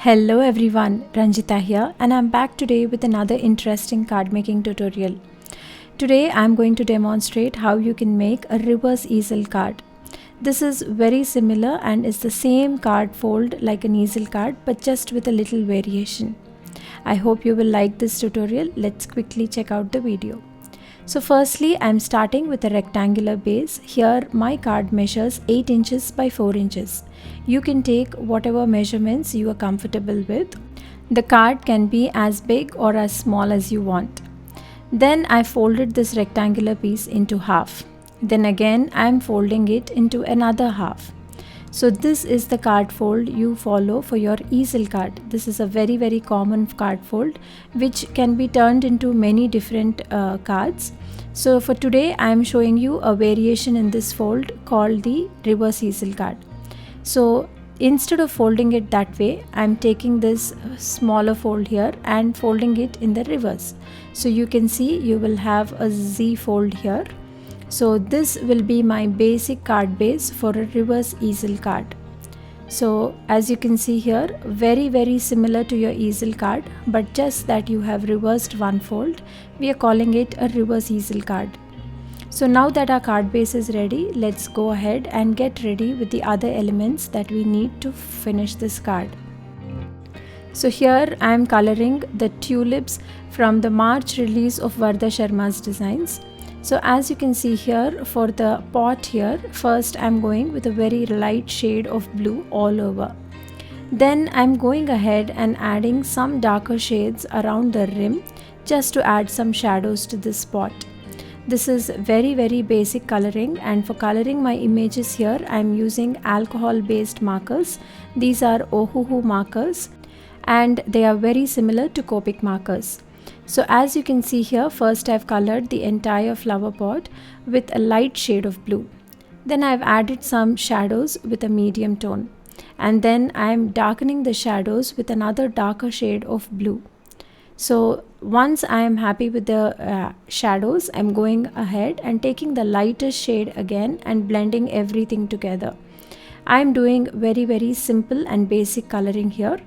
Hello everyone, Ranjita here, and I'm back today with another interesting card making tutorial. Today I'm going to demonstrate how you can make a reverse easel card. This is very similar and is the same card fold like an easel card but just with a little variation. I hope you will like this tutorial. Let's quickly check out the video. So firstly, I'm starting with a rectangular base. Here my card measures 8 inches by 4 inches. You can take whatever measurements you are comfortable with. The card can be as big or as small as you want. Then I folded this rectangular piece into half. Then again I'm folding it into another half. So this is the card fold you follow for your easel card. This is a very common card fold which can be turned into many different cards. So for today I am showing you a variation in this fold called the reverse easel card. So instead of folding it that way, I am taking this smaller fold here and folding it in the reverse. So you can see you will have a Z fold here. So this will be my basic card base for a reverse easel card. So as you can see here, very similar to your easel card, but just that you have reversed one fold. We are calling it a reverse easel card. So now that our card base is ready, let's go ahead and get ready with the other elements that we need to finish this card. So here I am coloring the tulips from the March release of Vardha Sharma's designs. So as you can see here, for the pot here, first I'm going with a very light shade of blue all over. Then I'm going ahead and adding some darker shades around the rim just to add some shadows to this pot. This is very basic coloring, and for coloring my images here I'm using alcohol based markers. These are Ohuhu markers and they are very similar to Copic markers. So as you can see here, first I've colored the entire flower pot with a light shade of blue. Then I've added some shadows with a medium tone, and then I'm darkening the shadows with another darker shade of blue. So once I am happy with the shadows, I'm going ahead and taking the lightest shade again and blending everything together. I'm doing very simple and basic coloring here.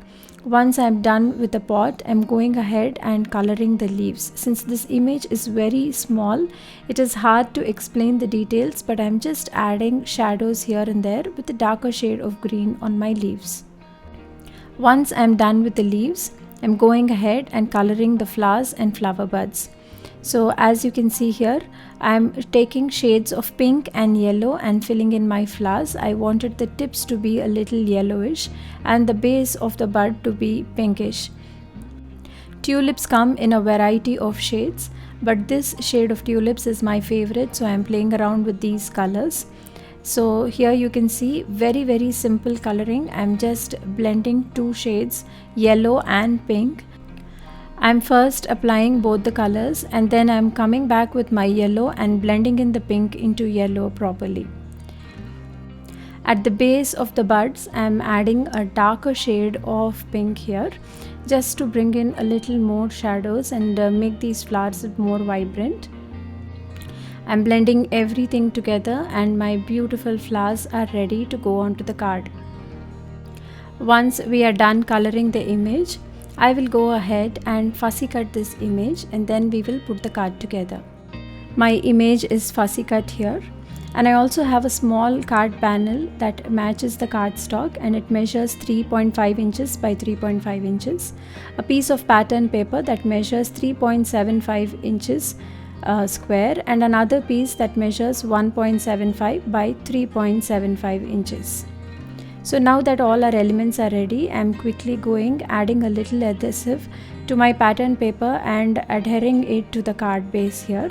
Once I'm done with the pot, I'm going ahead and coloring the leaves. Since this image is very small, it is hard to explain the details, but I'm just adding shadows here and there with a darker shade of green on my leaves. Once I'm done with the leaves, I'm going ahead and coloring the flowers and flower buds. So as you can see here, I'm taking shades of pink and yellow and filling in my flowers. I wanted the tips to be a little yellowish and the base of the bud to be pinkish. Tulips come in a variety of shades, but this shade of tulips is my favorite, so I'm playing around with these colors. So here you can see very simple coloring. I'm just blending two shades, yellow and pink. I'm first applying both the colors and then I'm coming back with my yellow and blending in the pink into yellow properly. At the base of the buds, I'm adding a darker shade of pink here just to bring in a little more shadows and make these flowers more vibrant. I'm blending everything together and my beautiful flowers are ready to go onto the card. Once we are done coloring the image, I will go ahead and fussy cut this image and then we will put the card together. My image is fussy cut here, and I also have a small card panel that matches the cardstock and it measures 3.5 inches by 3.5 inches. A piece of pattern paper that measures 3.75 inches square and another piece that measures 1.75 by 3.75 inches. So now that all our elements are ready, I am quickly adding a little adhesive to my pattern paper and adhering it to the card base here.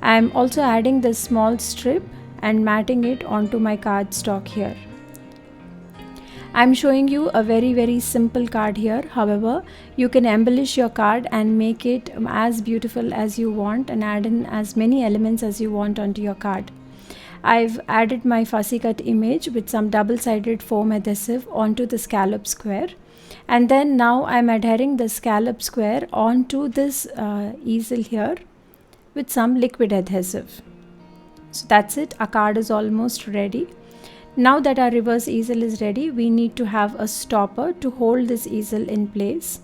I am also adding this small strip and matting it onto my cardstock here. I am showing you a very simple card here. However, you can embellish your card and make it as beautiful as you want and add in as many elements as you want onto your card. I've added my fussy cut image with some double-sided foam adhesive onto the scallop square, and then now I'm adhering the scallop square onto this easel here with some liquid adhesive. So that's it, our card is almost ready. Now that our reverse easel is ready, we need to have a stopper to hold this easel in place.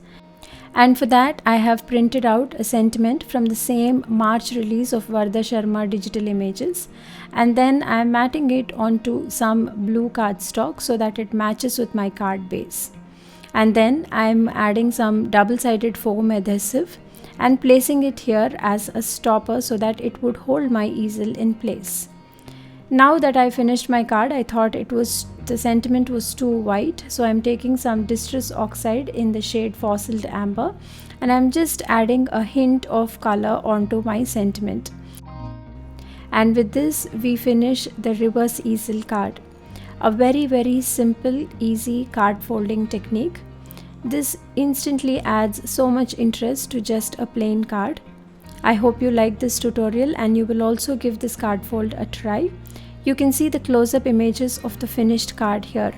And for that, I have printed out a sentiment from the same March release of Vardha Sharma Digital Images, and then I am matting it onto some blue cardstock so that it matches with my card base. And then I am adding some double-sided foam adhesive and placing it here as a stopper so that it would hold my easel in place. Now that I finished my card, I thought the sentiment was too white, so I'm taking some Distress Oxide in the shade Fossiled Amber, and I'm just adding a hint of color onto my sentiment. And with this, we finish the reverse easel card. A very simple, easy card folding technique. This instantly adds so much interest to just a plain card. I hope you like this tutorial and you will also give this card fold a try. You can see the close-up images of the finished card here.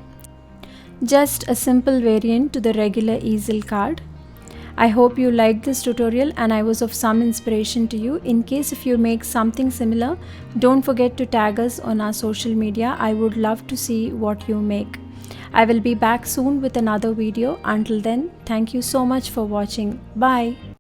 Just a simple variant to the regular easel card. I hope you liked this tutorial and I was of some inspiration to you. In case if you make something similar, don't forget to tag us on our social media. I would love to see what you make. I will be back soon with another video. Until then, thank you so much for watching. Bye.